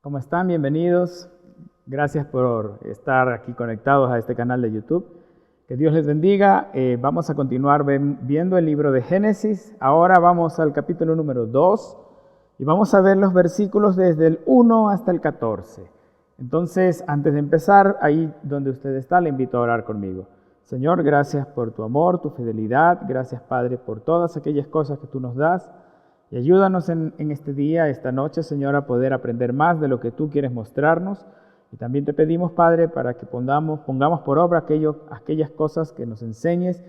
¿Cómo están? Bienvenidos. Gracias por estar aquí conectados a este canal de YouTube. Que Dios les bendiga. Vamos a continuar viendo el libro de Génesis. Ahora vamos al capítulo número 2 y vamos a ver los versículos desde el 1 hasta el 14. Entonces, antes de empezar, ahí donde usted está, le invito a orar conmigo. Señor, gracias por tu amor, tu fidelidad. Gracias, Padre, por todas aquellas cosas que tú nos das. Y ayúdanos en este día, esta noche, Señor, a poder aprender más de lo que tú quieres mostrarnos. Y también te pedimos, Padre, para que pongamos por obra aquellas cosas que nos enseñes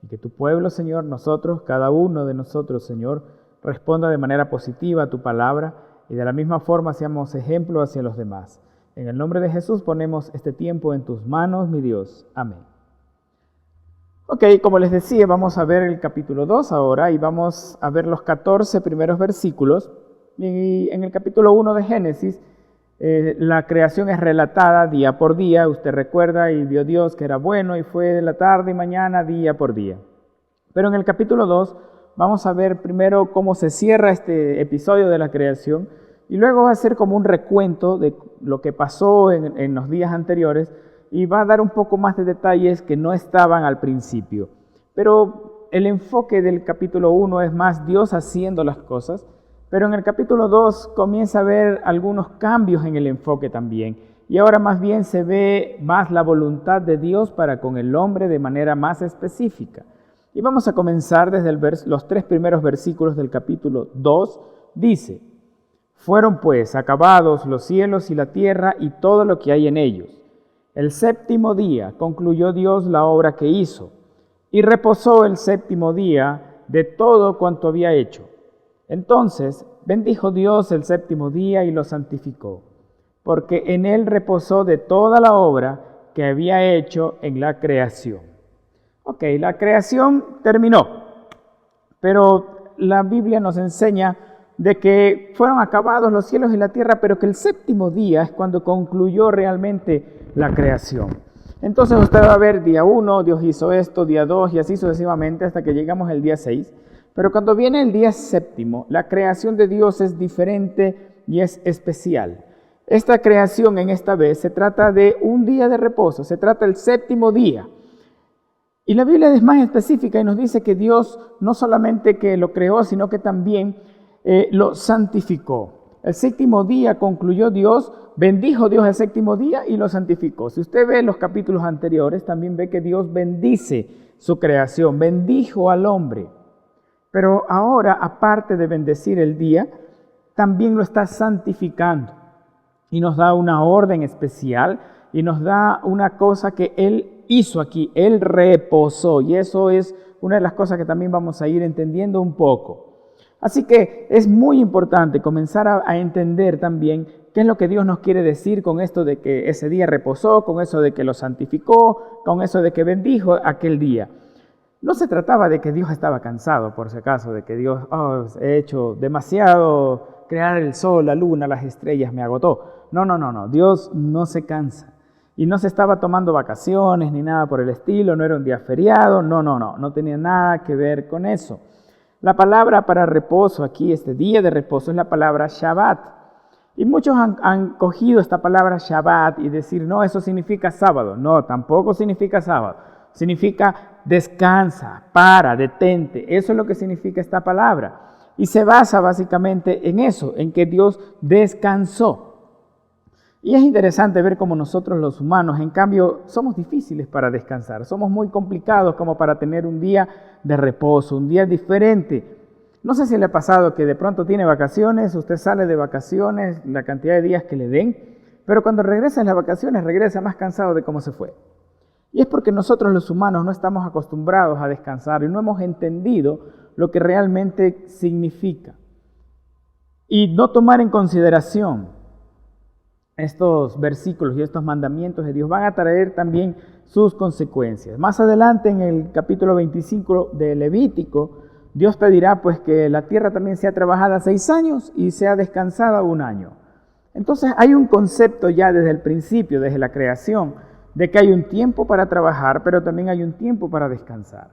y que tu pueblo, Señor, nosotros, cada uno de nosotros, Señor, responda de manera positiva a tu palabra y de la misma forma seamos ejemplo hacia los demás. En el nombre de Jesús ponemos este tiempo en tus manos, mi Dios. Amén. Ok, como les decía, vamos a ver el capítulo 2 ahora y vamos a ver los 14 primeros versículos. Y en el capítulo 1 de Génesis, la creación es relatada día por día. Usted recuerda y vio Dios que era bueno y fue de la tarde y mañana, día por día. Pero en el capítulo 2 vamos a ver primero cómo se cierra este episodio de la creación y luego va a ser como un recuento de lo que pasó en los días anteriores. Y va a dar un poco más de detalles que no estaban al principio. Pero el enfoque del capítulo 1 es más Dios haciendo las cosas, pero en el capítulo 2 comienza a haber algunos cambios en el enfoque también. Y ahora más bien se ve más la voluntad de Dios para con el hombre de manera más específica. Y vamos a comenzar desde los 3 primeros versículos del capítulo 2. Dice: «Fueron pues acabados los cielos y la tierra y todo lo que hay en ellos. El séptimo día concluyó Dios la obra que hizo, y reposó el séptimo día de todo cuanto había hecho. Entonces bendijo Dios el séptimo día y lo santificó, porque en él reposó de toda la obra que había hecho en la creación». Ok, la creación terminó, pero la Biblia nos enseña de que fueron acabados los cielos y la tierra, pero que el séptimo día es cuando concluyó realmente la creación. Entonces usted va a ver día 1, Dios hizo esto, día 2 y así sucesivamente hasta que llegamos al día 6. Pero cuando viene el día séptimo, la creación de Dios es diferente y es especial. Esta creación en esta vez se trata de un día de reposo, se trata del séptimo día. Y la Biblia es más específica y nos dice que Dios no solamente que lo creó, sino que también lo santificó. El séptimo día concluyó Dios, bendijo Dios el séptimo día y lo santificó. Si usted ve los capítulos anteriores, también ve que Dios bendice su creación, bendijo al hombre. Pero ahora, aparte de bendecir el día, también lo está santificando. Y nos da una orden especial y nos da una cosa que Él hizo aquí, Él reposó. Y eso es una de las cosas que también vamos a ir entendiendo un poco. Así que es muy importante comenzar a entender también qué es lo que Dios nos quiere decir con esto de que ese día reposó, con eso de que lo santificó, con eso de que bendijo aquel día. No se trataba de que Dios estaba cansado, por si acaso, de que Dios, he hecho demasiado, crear el sol, la luna, las estrellas, me agotó. No, Dios no se cansa. Y no se estaba tomando vacaciones ni nada por el estilo, no era un día feriado, no tenía nada que ver con eso. La palabra para reposo aquí, este día de reposo, es la palabra Shabbat. Y muchos han cogido esta palabra Shabbat y decir, no, eso significa sábado. No, tampoco significa sábado. Significa descansa, para, detente. Eso es lo que significa esta palabra. Y se basa básicamente en eso, en que Dios descansó. Y es interesante ver cómo nosotros los humanos, en cambio, somos difíciles para descansar. Somos muy complicados como para tener un día de reposo, un día diferente. No sé si le ha pasado que de pronto tiene vacaciones, usted sale de vacaciones, la cantidad de días que le den, pero cuando regresa en las vacaciones regresa más cansado de cómo se fue. Y es porque nosotros los humanos no estamos acostumbrados a descansar y no hemos entendido lo que realmente significa. Y no tomar en consideración estos versículos y estos mandamientos de Dios van a traer también sus consecuencias. Más adelante en el capítulo 25 de Levítico, Dios pedirá pues que la tierra también sea trabajada 6 años y sea descansada 1 año. Entonces hay un concepto ya desde el principio, desde la creación, de que hay un tiempo para trabajar, pero también hay un tiempo para descansar.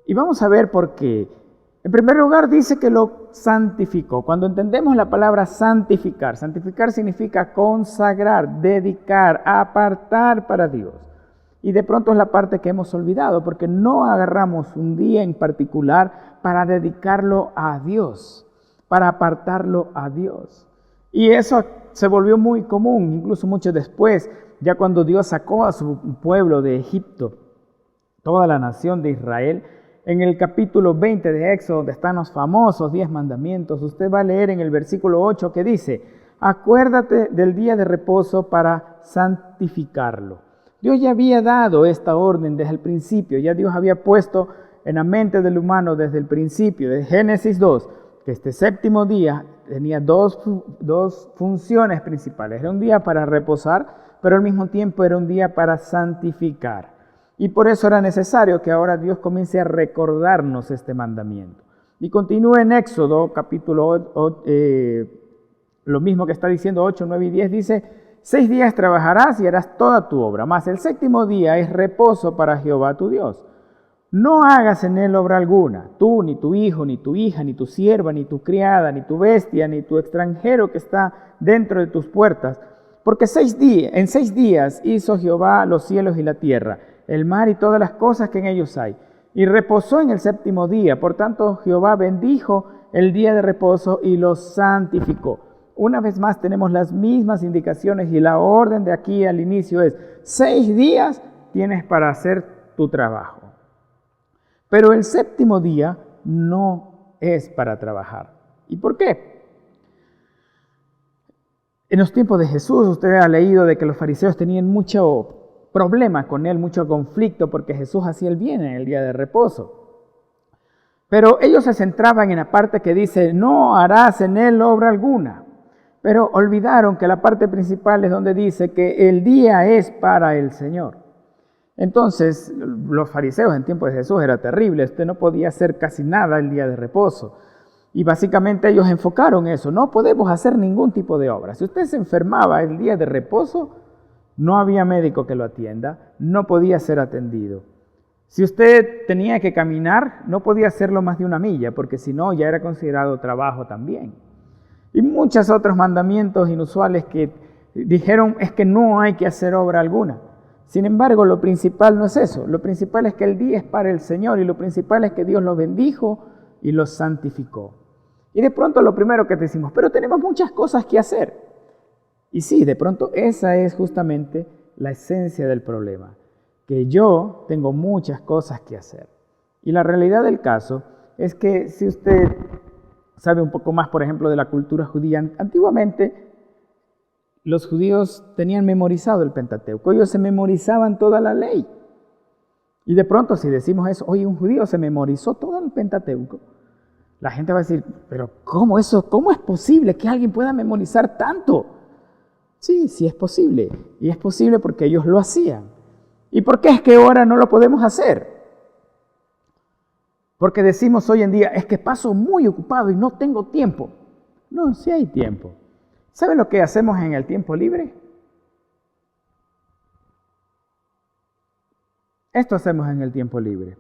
Y vamos a ver por qué. En primer lugar dice que lo santificó. Cuando entendemos la palabra santificar, santificar significa consagrar, dedicar, apartar para Dios. Y de pronto es la parte que hemos olvidado, porque no agarramos un día en particular para dedicarlo a Dios, para apartarlo a Dios. Y eso se volvió muy común, incluso mucho después, ya cuando Dios sacó a su pueblo de Egipto, toda la nación de Israel. En el capítulo 20 de Éxodo, donde están los famosos 10 mandamientos, usted va a leer en el versículo 8 que dice: acuérdate del día de reposo para santificarlo. Dios ya había dado esta orden desde el principio, ya Dios había puesto en la mente del humano desde el principio, de Génesis 2, que este séptimo día tenía dos funciones principales. Era un día para reposar, pero al mismo tiempo era un día para santificar. Y por eso era necesario que ahora Dios comience a recordarnos este mandamiento. Y continúa en Éxodo, capítulo lo mismo que está diciendo 8, 9 y 10, dice: 6 días trabajarás y harás toda tu obra, mas el séptimo día es reposo para Jehová tu Dios. No hagas en él obra alguna, tú, ni tu hijo, ni tu hija, ni tu sierva, ni tu criada, ni tu bestia, ni tu extranjero que está dentro de tus puertas, porque en 6 días hizo Jehová los cielos y la tierra, el mar y todas las cosas que en ellos hay, y reposó en el séptimo día. Por tanto, Jehová bendijo el día de reposo y lo santificó. Una vez más tenemos las mismas indicaciones y la orden de aquí al inicio es: 6 días tienes para hacer tu trabajo. Pero el séptimo día no es para trabajar. ¿Y por qué? En los tiempos de Jesús usted ha leído de que los fariseos tenían mucho problema con él, mucho conflicto, porque Jesús hacía el bien en el día de reposo. Pero ellos se centraban en la parte que dice: no harás en él obra alguna. Pero olvidaron que la parte principal es donde dice que el día es para el Señor. Entonces, los fariseos en tiempos de Jesús era terrible. Usted no podía hacer casi nada el día de reposo. Y básicamente ellos enfocaron eso: no podemos hacer ningún tipo de obra. Si usted se enfermaba el día de reposo, no había médico que lo atienda, no podía ser atendido. Si usted tenía que caminar, no podía hacerlo más de 1 milla, porque si no, ya era considerado trabajo también. Y muchos otros mandamientos inusuales que dijeron es que no hay que hacer obra alguna. Sin embargo, lo principal no es eso. Lo principal es que el día es para el Señor, y lo principal es que Dios lo bendijo y lo santificó. Y de pronto lo primero que decimos: pero tenemos muchas cosas que hacer. Y sí, de pronto esa es justamente la esencia del problema, que yo tengo muchas cosas que hacer. Y la realidad del caso es que si usted sabe un poco más, por ejemplo, de la cultura judía, antiguamente los judíos tenían memorizado el Pentateuco, ellos se memorizaban toda la ley. Y de pronto si decimos eso: oye, un judío se memorizó todo el Pentateuco, la gente va a decir: pero ¿cómo eso? ¿Cómo es posible que alguien pueda memorizar tanto? Sí, sí es posible. Y es posible porque ellos lo hacían. ¿Y por qué es que ahora no lo podemos hacer? Porque decimos hoy en día: es que paso muy ocupado y no tengo tiempo. No, sí hay tiempo. ¿Sabe lo que hacemos en el tiempo libre? Esto hacemos en el tiempo libre.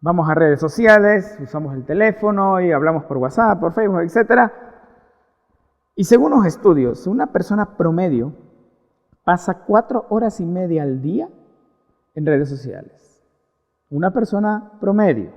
Vamos a redes sociales, usamos el teléfono y hablamos por WhatsApp, por Facebook, etc. Y según los estudios, una persona promedio pasa 4 horas y media al día en redes sociales. Una persona promedio.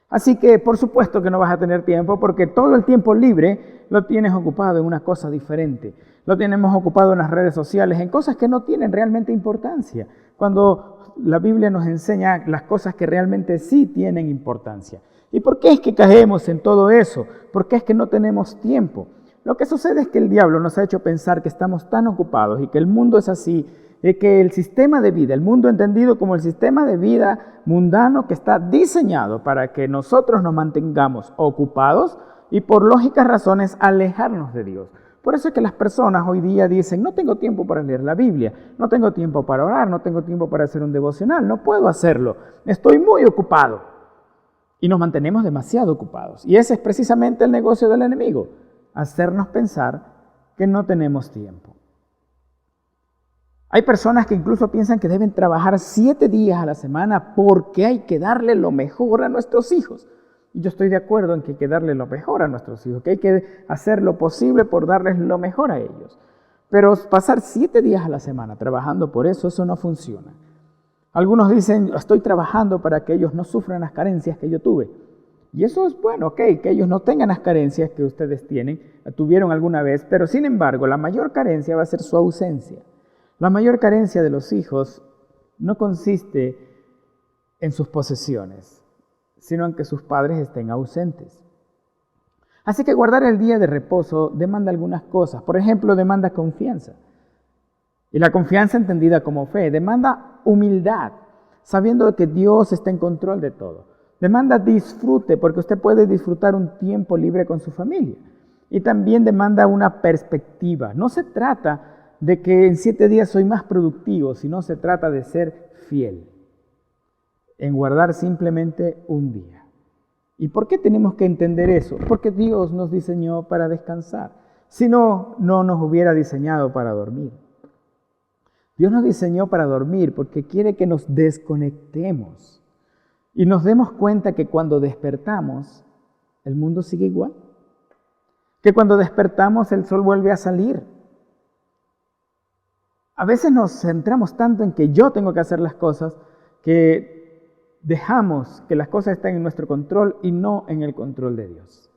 Así que por supuesto que no vas a tener tiempo, porque todo el tiempo libre lo tienes ocupado en una cosa diferente. Lo tenemos ocupado en las redes sociales, en cosas que no tienen realmente importancia, cuando la Biblia nos enseña las cosas que realmente sí tienen importancia. ¿Y por qué es que caemos en todo eso? ¿Por qué es que no tenemos tiempo? Lo que sucede es que el diablo nos ha hecho pensar que estamos tan ocupados y que el mundo es así, de que el sistema de vida, el mundo entendido como el sistema de vida mundano que está diseñado para que nosotros nos mantengamos ocupados y por lógicas razones alejarnos de Dios. Por eso es que las personas hoy día dicen: no tengo tiempo para leer la Biblia, no tengo tiempo para orar, no tengo tiempo para hacer un devocional, no puedo hacerlo, estoy muy ocupado. Y nos mantenemos demasiado ocupados. Y ese es precisamente el negocio del enemigo: hacernos pensar que no tenemos tiempo. Hay personas que incluso piensan que deben trabajar 7 días a la semana porque hay que darle lo mejor a nuestros hijos. Y yo estoy de acuerdo en que hay que darle lo mejor a nuestros hijos, que hay que hacer lo posible por darles lo mejor a ellos. Pero pasar 7 días a la semana trabajando por eso no funciona. Algunos dicen, estoy trabajando para que ellos no sufran las carencias que yo tuve. Y eso es bueno, ok, que ellos no tengan las carencias que ustedes tuvieron alguna vez, pero sin embargo, la mayor carencia va a ser su ausencia. La mayor carencia de los hijos no consiste en sus posesiones, sino en que sus padres estén ausentes. Así que guardar el día de reposo demanda algunas cosas. Por ejemplo, demanda confianza. Y la confianza entendida como fe demanda humildad, sabiendo que Dios está en control de todo. Demanda disfrute, porque usted puede disfrutar un tiempo libre con su familia. Y también demanda una perspectiva. No se trata de que en 7 días soy más productivo, sino se trata de ser fiel en guardar simplemente un día. ¿Y por qué tenemos que entender eso? Porque Dios nos diseñó para descansar. Si no, no nos hubiera diseñado para dormir. Dios nos diseñó para dormir porque quiere que nos desconectemos y nos demos cuenta que cuando despertamos, el mundo sigue igual. Que cuando despertamos, el sol vuelve a salir. A veces nos centramos tanto en que yo tengo que hacer las cosas que dejamos que las cosas estén en nuestro control y no en el control de Dios.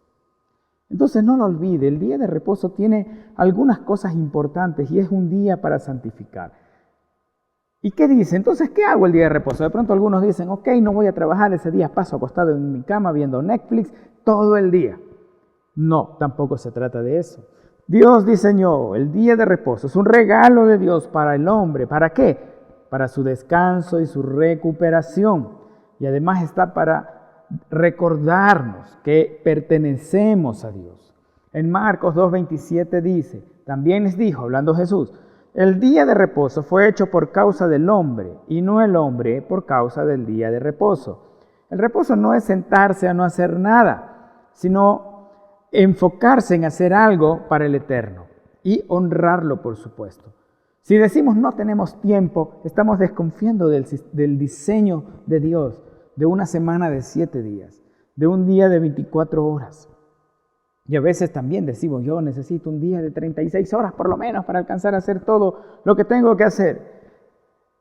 Entonces no lo olvide, el día de reposo tiene algunas cosas importantes y es un día para santificar. ¿Y qué dice? Entonces, ¿qué hago el día de reposo? De pronto algunos dicen, ok, no voy a trabajar ese día, paso acostado en mi cama viendo Netflix todo el día. No, tampoco se trata de eso. Dios diseñó el día de reposo, es un regalo de Dios para el hombre. ¿Para qué? Para su descanso y su recuperación. Y además está para recordarnos que pertenecemos a Dios. En Marcos 2:27 dice, también les dijo, hablando Jesús, el día de reposo fue hecho por causa del hombre y no el hombre por causa del día de reposo. El reposo no es sentarse a no hacer nada, sino enfocarse en hacer algo para el eterno y honrarlo, por supuesto. Si decimos no tenemos tiempo, estamos desconfiando del diseño de Dios, de una semana de 7 días, de un día de 24 horas. Y a veces también decimos, yo necesito un día de 36 horas por lo menos para alcanzar a hacer todo lo que tengo que hacer.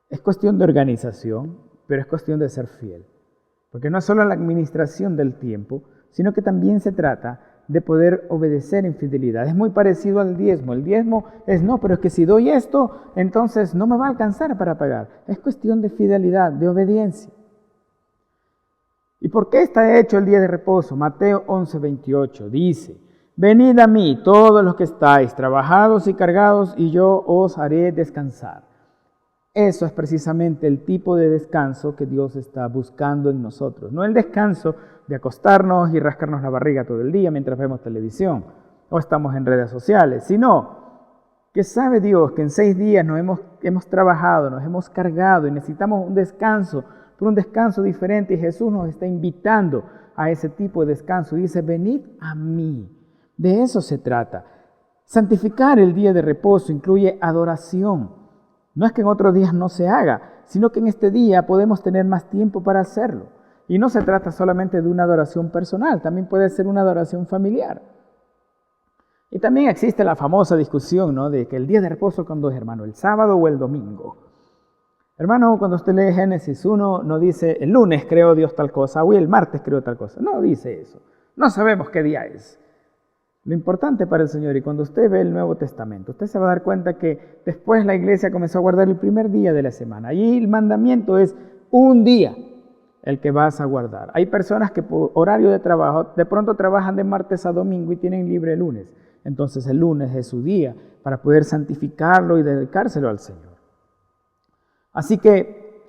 Es cuestión de organización, pero es cuestión de ser fiel. Porque no es solo la administración del tiempo, sino que también se trata de poder obedecer en fidelidad. Es muy parecido al diezmo. El diezmo es, no, pero es que si doy esto, entonces no me va a alcanzar para pagar. Es cuestión de fidelidad, de obediencia. ¿Y por qué está hecho el día de reposo? Mateo 11:28 dice, venid a mí todos los que estáis trabajados y cargados, y yo os haré descansar. Eso es precisamente el tipo de descanso que Dios está buscando en nosotros. No el descanso de acostarnos y rascarnos la barriga todo el día mientras vemos televisión o estamos en redes sociales, sino que sabe Dios que en 6 días nos hemos trabajado, nos hemos cargado y necesitamos un descanso, pero un descanso diferente, y Jesús nos está invitando a ese tipo de descanso. Y dice, venid a mí. De eso se trata. Santificar el día de reposo incluye adoración. No es que en otros días no se haga, sino que en este día podemos tener más tiempo para hacerlo. Y no se trata solamente de una adoración personal, también puede ser una adoración familiar. Y también existe la famosa discusión, ¿no?, de que el día de reposo, ¿cuándo es, hermano? ¿El sábado o el domingo? Hermano, cuando usted lee Génesis 1, no dice, el lunes creó Dios tal cosa, o el martes creó tal cosa. No dice eso. No sabemos qué día es. Lo importante para el Señor, y cuando usted ve el Nuevo Testamento, usted se va a dar cuenta que después la iglesia comenzó a guardar el primer día de la semana. Y el mandamiento es un día el que vas a guardar. Hay personas que por horario de trabajo de pronto trabajan de martes a domingo y tienen libre el lunes. Entonces el lunes es su día para poder santificarlo y dedicárselo al Señor. Así que,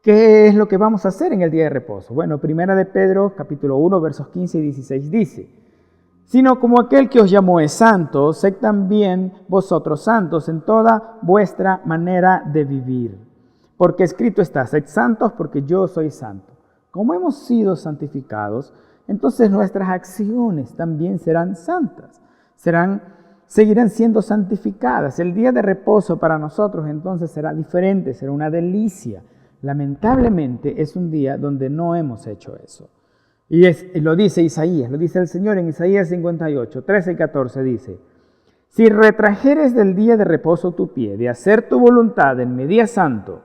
¿qué es lo que vamos a hacer en el día de reposo? Bueno, Primera de Pedro, capítulo 1, versos 15 y 16 dice, sino como aquel que os llamó es santo, sed también vosotros santos en toda vuestra manera de vivir. Porque escrito está, sed santos porque yo soy santo. Como hemos sido santificados, entonces nuestras acciones también serán santas, seguirán siendo santificadas. El día de reposo para nosotros entonces será diferente, será una delicia. Lamentablemente es un día donde no hemos hecho eso. Y lo dice Isaías, lo dice el Señor en Isaías 58, 13 y 14 dice: si retrajeres del día de reposo tu pie, de hacer tu voluntad en mi día santo,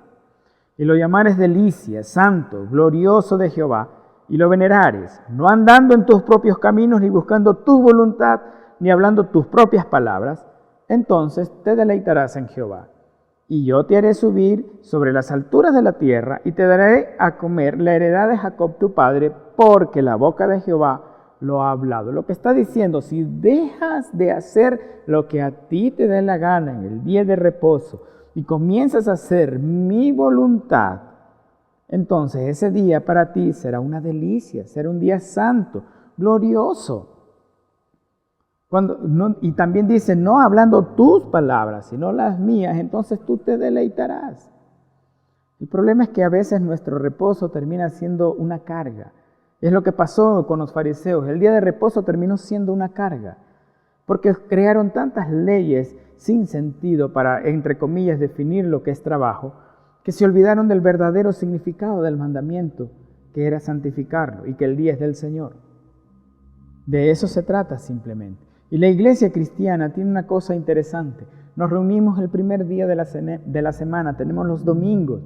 y lo llamares delicia, santo, glorioso de Jehová, y lo venerares, no andando en tus propios caminos, ni buscando tu voluntad, ni hablando tus propias palabras, entonces te deleitarás en Jehová. Y yo te haré subir sobre las alturas de la tierra, y te daré a comer la heredad de Jacob tu padre, porque la boca de Jehová lo ha hablado. Lo que está diciendo, si dejas de hacer lo que a ti te dé la gana en el día de reposo, y comienzas a hacer mi voluntad, entonces ese día para ti será una delicia, será un día santo, glorioso. Y también dice, no hablando tus palabras, sino las mías, entonces tú te deleitarás. El problema es que a veces nuestro reposo termina siendo una carga. Es lo que pasó con los fariseos. El día de reposo terminó siendo una carga, porque crearon tantas leyes sin sentido para, entre comillas, definir lo que es trabajo, que se olvidaron del verdadero significado del mandamiento, que era santificarlo y que el día es del Señor. De eso se trata simplemente. Y la iglesia cristiana tiene una cosa interesante. Nos reunimos el primer día de la semana, tenemos los domingos.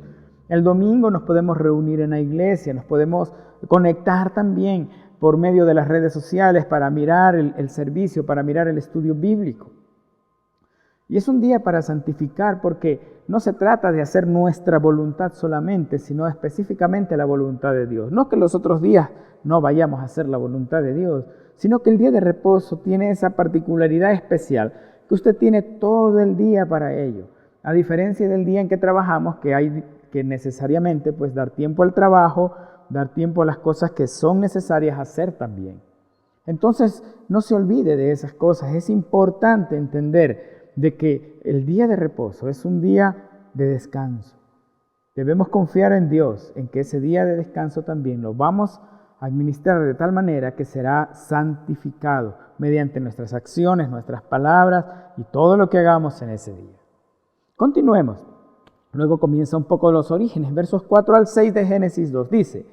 El domingo nos podemos reunir en la iglesia, nos podemos conectar también por medio de las redes sociales para mirar el servicio, para mirar el estudio bíblico. Y es un día para santificar, porque no se trata de hacer nuestra voluntad solamente, sino específicamente la voluntad de Dios. No que los otros días no vayamos a hacer la voluntad de Dios, sino que el día de reposo tiene esa particularidad especial, que usted tiene todo el día para ello. A diferencia del día en que trabajamos, que hay que necesariamente pues dar tiempo al trabajo, dar tiempo a las cosas que son necesarias hacer también. Entonces, no se olvide de esas cosas. Es importante entender de que el día de reposo es un día de descanso. Debemos confiar en Dios, en que ese día de descanso también lo vamos a administrar de tal manera que será santificado mediante nuestras acciones, nuestras palabras y todo lo que hagamos en ese día. Continuemos. Luego comienza un poco los orígenes. Versos 4 al 6 de Génesis 2 dice: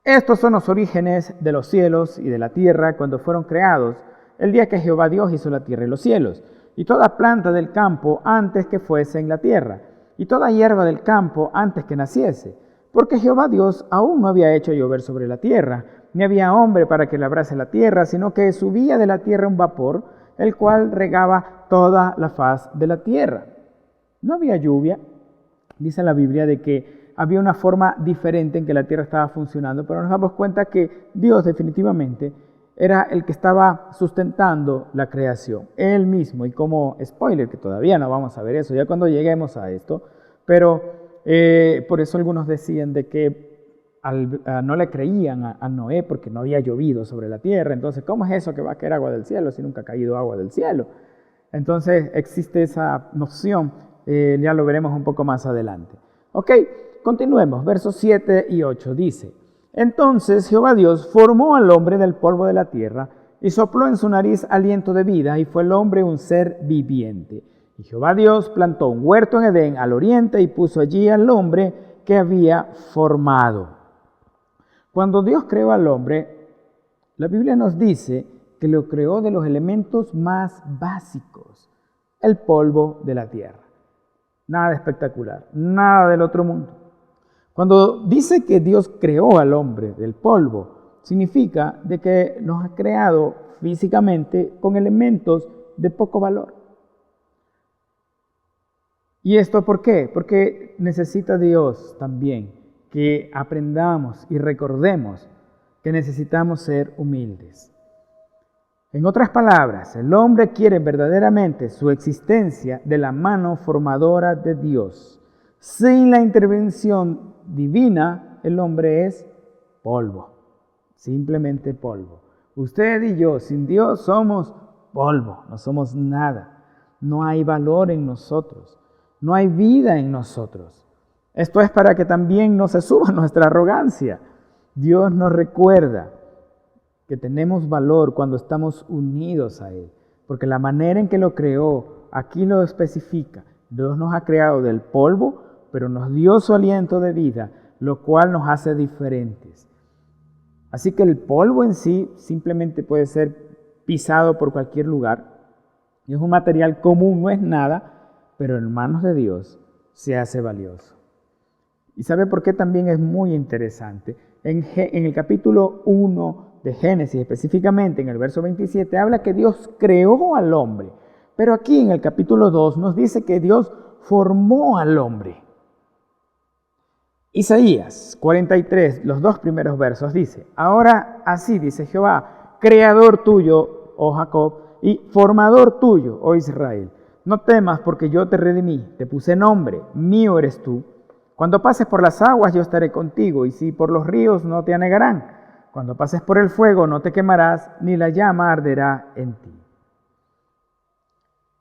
estos son los orígenes de los cielos y de la tierra cuando fueron creados, el día que Jehová Dios hizo la tierra y los cielos, y toda planta del campo antes que fuese en la tierra, y toda hierba del campo antes que naciese, porque Jehová Dios aún no había hecho llover sobre la tierra, ni había hombre para que labrase la tierra, sino que subía de la tierra un vapor, el cual regaba toda la faz de la tierra. No había lluvia. Dice la Biblia de que había una forma diferente en que la tierra estaba funcionando, pero nos damos cuenta que Dios definitivamente era el que estaba sustentando la creación, Él mismo. Y como spoiler, que todavía no vamos a ver eso, ya cuando lleguemos a esto, pero por eso algunos decían de que no le creían a Noé porque no había llovido sobre la tierra. Entonces, ¿cómo es eso que va a caer agua del cielo si nunca ha caído agua del cielo? Entonces existe esa noción, ya lo veremos un poco más adelante. Ok, continuemos, versos 7 y 8 dice: entonces Jehová Dios formó al hombre del polvo de la tierra y sopló en su nariz aliento de vida, y fue el hombre un ser viviente. Y Jehová Dios plantó un huerto en Edén al oriente y puso allí al hombre que había formado. Cuando Dios creó al hombre, la Biblia nos dice que lo creó de los elementos más básicos, el polvo de la tierra. Nada espectacular, nada del otro mundo. Cuando dice que Dios creó al hombre del polvo, significa de que nos ha creado físicamente con elementos de poco valor. ¿Y esto por qué? Porque necesita Dios también que aprendamos y recordemos que necesitamos ser humildes. En otras palabras, el hombre quiere verdaderamente su existencia de la mano formadora de Dios. Sin la intervención divina, el hombre es polvo, simplemente polvo. Usted y yo, sin Dios, somos polvo, no somos nada. No hay valor en nosotros, no hay vida en nosotros. Esto es para que también no se suba nuestra arrogancia. Dios nos recuerda que tenemos valor cuando estamos unidos a Él, porque la manera en que lo creó, aquí lo especifica. Dios nos ha creado del polvo, pero nos dio su aliento de vida, lo cual nos hace diferentes. Así que el polvo en sí simplemente puede ser pisado por cualquier lugar. Es un material común, no es nada, pero en manos de Dios se hace valioso. ¿Y sabe por qué también es muy interesante? En el capítulo 1 de Génesis, específicamente en el verso 27, habla que Dios creó al hombre. Pero aquí en el capítulo 2 nos dice que Dios formó al hombre. Isaías 43, los 2 primeros versos dice: ahora así dice Jehová, creador tuyo, oh Jacob, y formador tuyo, oh Israel. No temas, porque yo te redimí, te puse nombre, mío eres tú. Cuando pases por las aguas yo estaré contigo, y si por los ríos no te anegarán. Cuando pases por el fuego no te quemarás, ni la llama arderá en ti.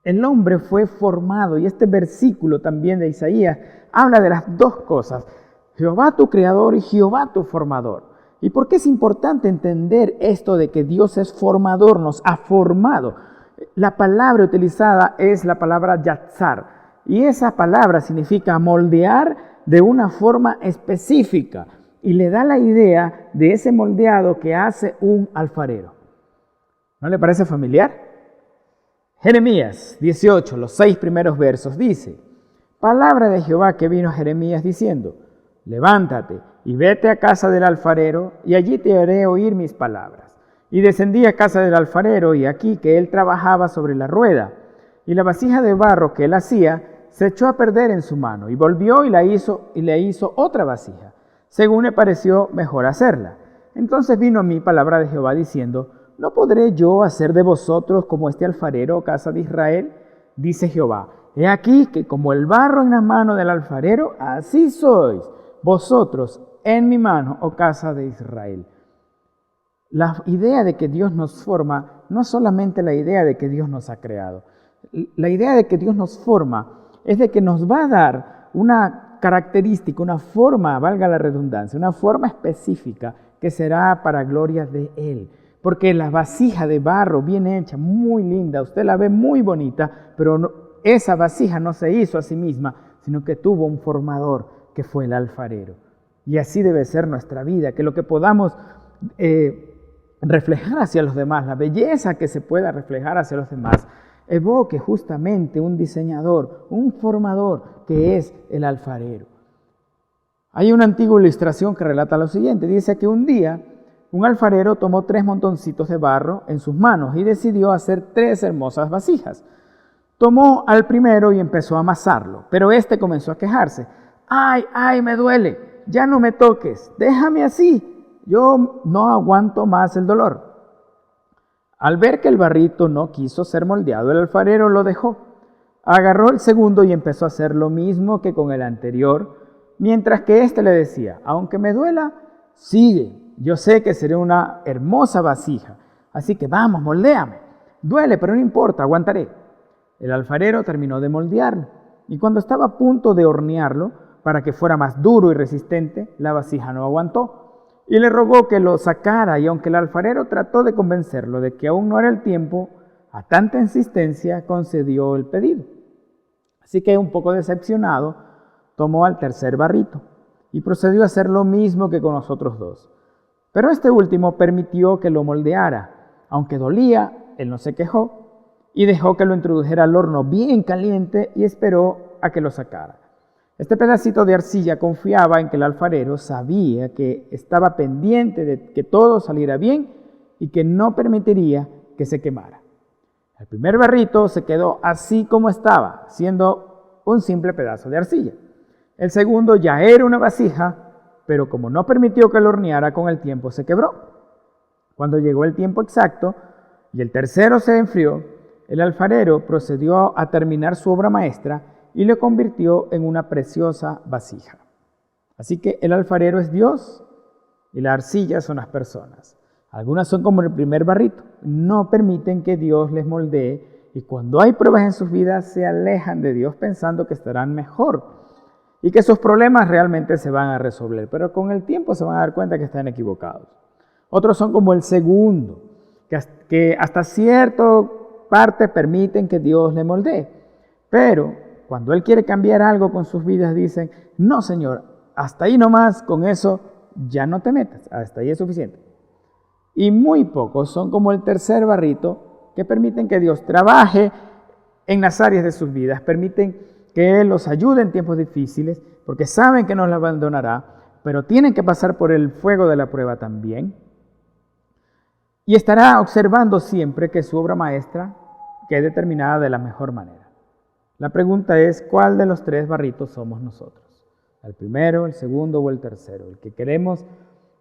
El hombre fue formado, y este versículo también de Isaías habla de las dos cosas: Jehová tu creador y Jehová tu formador. ¿Y por qué es importante entender esto de que Dios es formador, nos ha formado? La palabra utilizada es la palabra yatzar, y esa palabra significa moldear de una forma específica, y le da la idea de ese moldeado que hace un alfarero. ¿No le parece familiar? Jeremías 18, los 6 primeros versos dice: palabra de Jehová que vino a Jeremías diciendo: levántate y vete a casa del alfarero, y allí te haré oír mis palabras. Y descendí a casa del alfarero, y aquí que él trabajaba sobre la rueda, y la vasija de barro que él hacía se echó a perder en su mano, y volvió y le hizo otra vasija, según le pareció mejor hacerla. Entonces vino a mí palabra de Jehová diciendo: ¿no podré yo hacer de vosotros como este alfarero, casa de Israel? Dice Jehová: he aquí que como el barro en la mano del alfarero, así sois vosotros en mi mano, oh casa de Israel. La idea de que Dios nos forma no es solamente la idea de que Dios nos ha creado. La idea de que Dios nos forma es de que nos va a dar una característica, una forma, valga la redundancia, una forma específica que será para gloria de Él. Porque la vasija de barro bien hecha, muy linda, usted la ve muy bonita, pero esa vasija no se hizo a sí misma, sino que tuvo un formador que fue el alfarero. Y así debe ser nuestra vida, que lo que podamos reflejar hacia los demás, la belleza que se pueda reflejar hacia los demás, evoque justamente un diseñador, un formador que es el alfarero. Hay una antigua ilustración que relata lo siguiente. Dice que un día un alfarero tomó 3 montoncitos de barro en sus manos y decidió hacer 3 hermosas vasijas. Tomó al primero y empezó a amasarlo, pero este comenzó a quejarse. ¡Ay, ay, me duele! Ya no me toques, déjame así, yo no aguanto más el dolor. Al ver que el barrito no quiso ser moldeado, el alfarero lo dejó. Agarró el segundo y empezó a hacer lo mismo que con el anterior, mientras que éste le decía: aunque me duela, sigue, yo sé que seré una hermosa vasija, así que vamos, moldéame. Duele, pero no importa, aguantaré. El alfarero terminó de moldearlo, y cuando estaba a punto de hornearlo, para que fuera más duro y resistente, la vasija no aguantó. Y le rogó que lo sacara, y aunque el alfarero trató de convencerlo de que aún no era el tiempo, a tanta insistencia concedió el pedido. Así que, un poco decepcionado, tomó al tercer barrito y procedió a hacer lo mismo que con los otros 2. Pero este último permitió que lo moldeara. Aunque dolía, él no se quejó y dejó que lo introdujera al horno bien caliente y esperó a que lo sacara. Este pedacito de arcilla confiaba en que el alfarero sabía que estaba pendiente de que todo saliera bien y que no permitiría que se quemara. El primer barrito se quedó así como estaba, siendo un simple pedazo de arcilla. El segundo ya era una vasija, pero como no permitió que lo horneara, con el tiempo se quebró. Cuando llegó el tiempo exacto y el tercero se enfrió, el alfarero procedió a terminar su obra maestra y lo convirtió en una preciosa vasija. Así que el alfarero es Dios y la arcilla son las personas. Algunas son como el primer barrito, no permiten que Dios les moldee, y cuando hay pruebas en sus vidas se alejan de Dios pensando que estarán mejor y que sus problemas realmente se van a resolver, pero con el tiempo se van a dar cuenta que están equivocados. Otros son como el segundo, que hasta cierta parte permiten que Dios le moldee, pero cuando Él quiere cambiar algo con sus vidas, dicen: no, Señor, hasta ahí nomás, con eso ya no te metas, hasta ahí es suficiente. y muy pocos son como el tercer barrito que permiten que Dios trabaje en las áreas de sus vidas, permiten que Él los ayude en tiempos difíciles, porque saben que no los abandonará, pero tienen que pasar por el fuego de la prueba también. Y estará observando siempre que su obra maestra quede terminada de la mejor manera. La pregunta es, ¿cuál de los tres barritos somos nosotros? ¿El primero, el segundo o el tercero? El que queremos,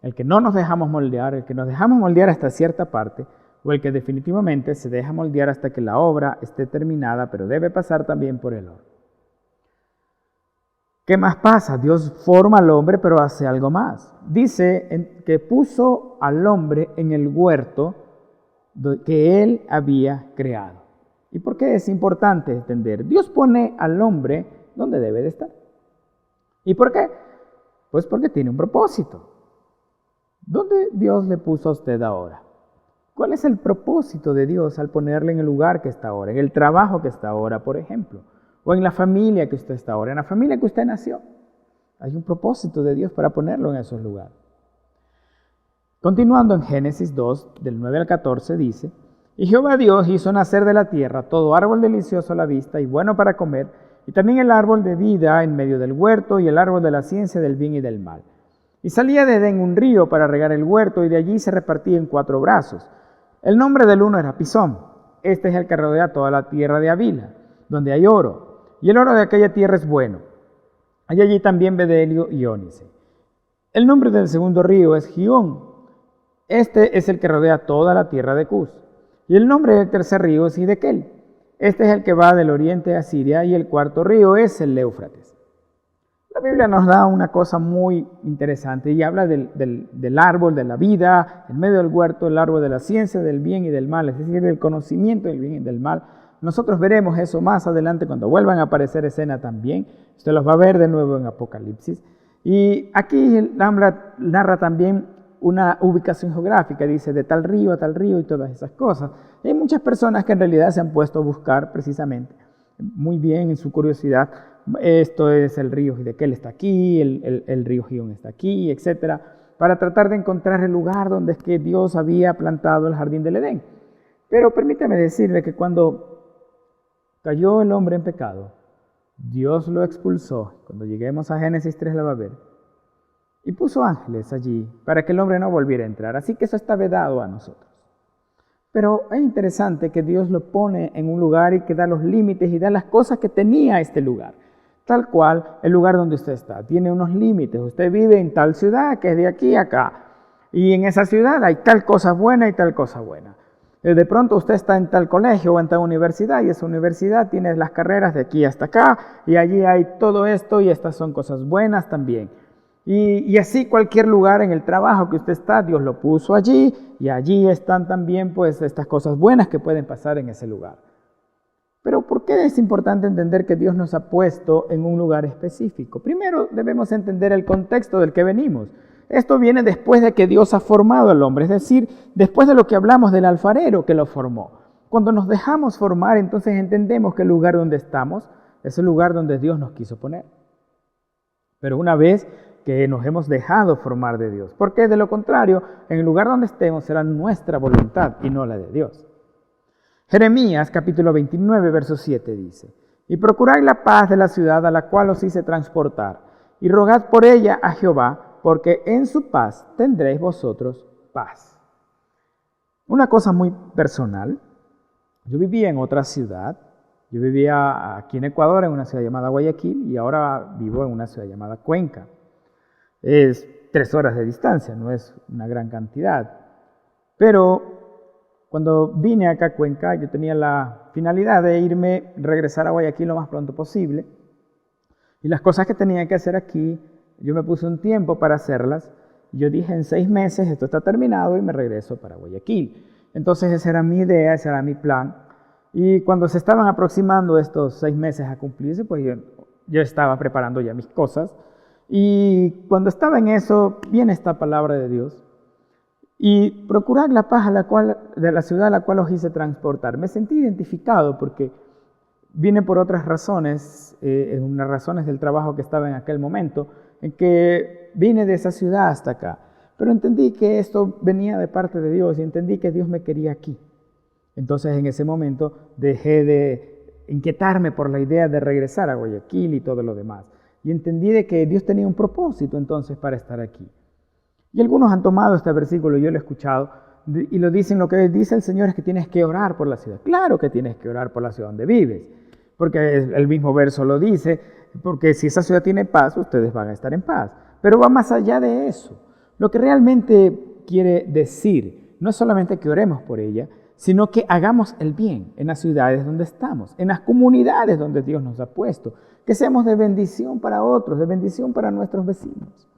el que no nos dejamos moldear, el que nos dejamos moldear hasta cierta parte, o el que definitivamente se deja moldear hasta que la obra esté terminada, pero debe pasar también por el horno. ¿Qué más pasa? Dios forma al hombre, pero hace algo más. Dice que puso al hombre en el huerto que Él había creado. ¿Y por qué es importante entender? Dios pone al hombre donde debe de estar. ¿Y por qué? Pues porque tiene un propósito. ¿Dónde Dios le puso a usted ahora? ¿Cuál es el propósito de Dios al ponerle en el lugar que está ahora? En el trabajo que está ahora, por ejemplo. O en la familia que usted está ahora, en la familia que usted nació. Hay un propósito de Dios para ponerlo en esos lugares. Continuando en Génesis 2, del 9 al 14, dice: Y Jehová Dios hizo nacer de la tierra todo árbol delicioso a la vista y bueno para comer, y también el árbol de vida en medio del huerto y el árbol de la ciencia del bien y del mal. Y salía de Edén un río para regar el huerto, y de allí se repartía en 4 brazos. El nombre del uno era Pisón. Este es el que rodea toda la tierra de Havila, donde hay oro. Y el oro de aquella tierra es bueno. Hay allí también bedelio y ónice. El nombre del segundo río es Gihón. Este es el que rodea toda la tierra de Cus. Y el nombre del tercer río es Hidekel. Este es el que va del oriente a Siria. Y el cuarto río es el Éufrates. La Biblia nos da una cosa muy interesante y habla del árbol de la vida, en medio del huerto, el árbol de la ciencia del bien y del mal, es decir, del conocimiento del bien y del mal. Nosotros veremos eso más adelante cuando vuelvan a aparecer escena también. Usted los va a ver de nuevo en Apocalipsis. Y aquí narra también una ubicación geográfica, dice de tal río a tal río y todas esas cosas. Y hay muchas personas que en realidad se han puesto a buscar precisamente, muy bien en su curiosidad, esto es el río Hidekel está aquí, el río Gihón está aquí, etc., para tratar de encontrar el lugar donde es que Dios había plantado el jardín del Edén. Pero permítame decirle que cuando cayó el hombre en pecado, Dios lo expulsó. Cuando lleguemos a Génesis 3 la va a ver. Y puso ángeles allí para que el hombre no volviera a entrar. Así que eso está vedado a nosotros. Pero es interesante que Dios lo pone en un lugar y que da los límites y da las cosas que tenía este lugar. Tal cual el lugar donde usted está. Tiene unos límites. Usted vive en tal ciudad que es de aquí a acá. Y en esa ciudad hay tal cosa buena y tal cosa buena. De pronto usted está en tal colegio o en tal universidad y esa universidad tiene las carreras de aquí hasta acá y allí hay todo esto y estas son cosas buenas también. Y así cualquier lugar en el trabajo que usted está, Dios lo puso allí y allí están también pues estas cosas buenas que pueden pasar en ese lugar. Pero ¿por qué es importante entender que Dios nos ha puesto en un lugar específico? Primero debemos entender el contexto del que venimos. Esto viene después de que Dios ha formado al hombre, es decir, después de lo que hablamos del alfarero que lo formó. Cuando nos dejamos formar, entonces entendemos que el lugar donde estamos es el lugar donde Dios nos quiso poner. Pero una vez que nos hemos dejado formar de Dios, porque de lo contrario, en el lugar donde estemos será nuestra voluntad y no la de Dios. Jeremías capítulo 29, verso 7 dice: Y procurad la paz de la ciudad a la cual os hice transportar, y rogad por ella a Jehová, porque en su paz tendréis vosotros paz. Una cosa muy personal, yo vivía en otra ciudad, yo vivía aquí en Ecuador, en una ciudad llamada Guayaquil, y ahora vivo en una ciudad llamada Cuenca. Es 3 horas de distancia, no es una gran cantidad. Pero cuando vine acá a Cuenca, yo tenía la finalidad de regresar a Guayaquil lo más pronto posible, y las cosas que tenía que hacer aquí, yo me puse un tiempo para hacerlas. Yo dije, en 6 meses esto está terminado y me regreso para Guayaquil. Entonces esa era mi idea, ese era mi plan. Y cuando se estaban aproximando estos 6 meses a cumplirse, pues yo estaba preparando ya mis cosas. Y cuando estaba en eso, viene esta palabra de Dios. Y procurad la paz de la ciudad a la cual os hice transportar. Me sentí identificado porque vine por otras razones, unas razones del trabajo que estaba en aquel momento, en que vine de esa ciudad hasta acá. pero entendí que esto venía de parte de Dios y entendí que Dios me quería aquí. Entonces en ese momento dejé de inquietarme por la idea de regresar a Guayaquil y todo lo demás. Y entendí de que Dios tenía un propósito entonces para estar aquí. Y algunos han tomado este versículo, yo lo he escuchado, y lo dicen, lo que dice el Señor es que tienes que orar por la ciudad. Claro que tienes que orar por la ciudad donde vives, porque el mismo verso lo dice, porque si esa ciudad tiene paz, ustedes van a estar en paz. Pero va más allá de eso. Lo que realmente quiere decir no es solamente que oremos por ella, sino que hagamos el bien en las ciudades donde estamos, en las comunidades donde Dios nos ha puesto, que seamos de bendición para otros, de bendición para nuestros vecinos.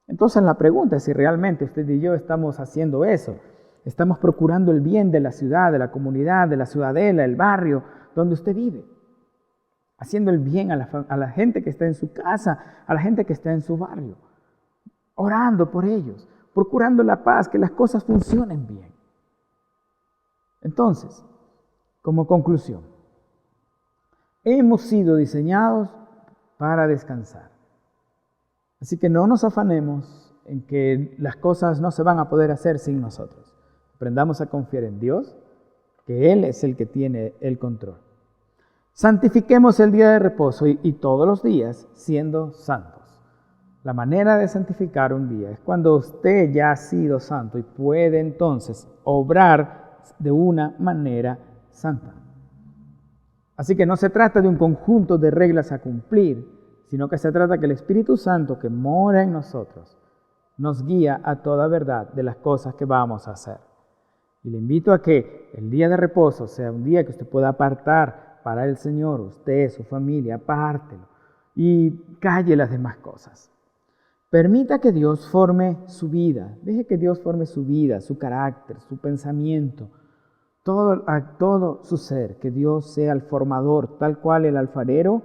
Entonces la pregunta es si realmente usted y yo estamos haciendo eso. Estamos procurando el bien de la ciudad, de la comunidad, de la ciudadela, el barrio donde usted vive. Haciendo el bien a la gente que está en su casa, a la gente que está en su barrio. Orando por ellos, procurando la paz, que las cosas funcionen bien. Entonces, como conclusión, hemos sido diseñados para descansar. Así que no nos afanemos en que las cosas no se van a poder hacer sin nosotros. Aprendamos a confiar en Dios, que Él es el que tiene el control. Santifiquemos el día de reposo y todos los días siendo santos. La manera de santificar un día es cuando usted ya ha sido santo y puede entonces obrar de una manera santa. Así que no se trata de un conjunto de reglas a cumplir, sino que se trata que el Espíritu Santo que mora en nosotros nos guía a toda verdad de las cosas que vamos a hacer. Y le invito a que el día de reposo sea un día que usted pueda apartar para el Señor, usted, su familia, apártelo y calle las demás cosas. Permita que Dios forme su vida, deje que Dios forme su vida, su carácter, su pensamiento, todo su ser, que Dios sea el formador, tal cual el alfarero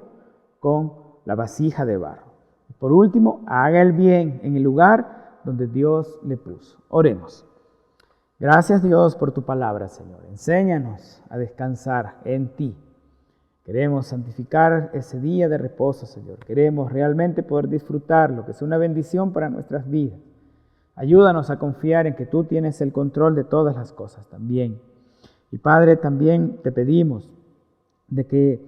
con la vasija de barro. Y por último, haga el bien en el lugar donde Dios le puso. Oremos. Gracias Dios por tu palabra, Señor. Enséñanos a descansar en ti. Queremos santificar ese día de reposo, Señor. Queremos realmente poder disfrutarlo, que sea una bendición para nuestras vidas. Ayúdanos a confiar en que tú tienes el control de todas las cosas también. Y Padre, también te pedimos de que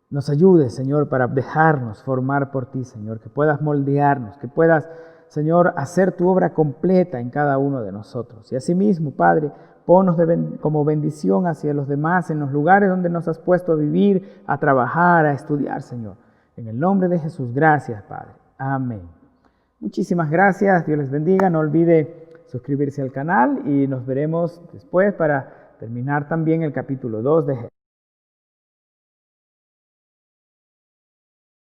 nos ayudes, Señor, para dejarnos formar por ti, Señor, que puedas moldearnos, que puedas, Señor, hacer tu obra completa en cada uno de nosotros. Y asimismo, Padre, ponnos como bendición hacia los demás en los lugares donde nos has puesto a vivir, a trabajar, a estudiar, Señor. En el nombre de Jesús, gracias, Padre. Amén. Muchísimas gracias, Dios les bendiga. No olvide suscribirse al canal y nos veremos después para terminar también el capítulo 2 de Génesis.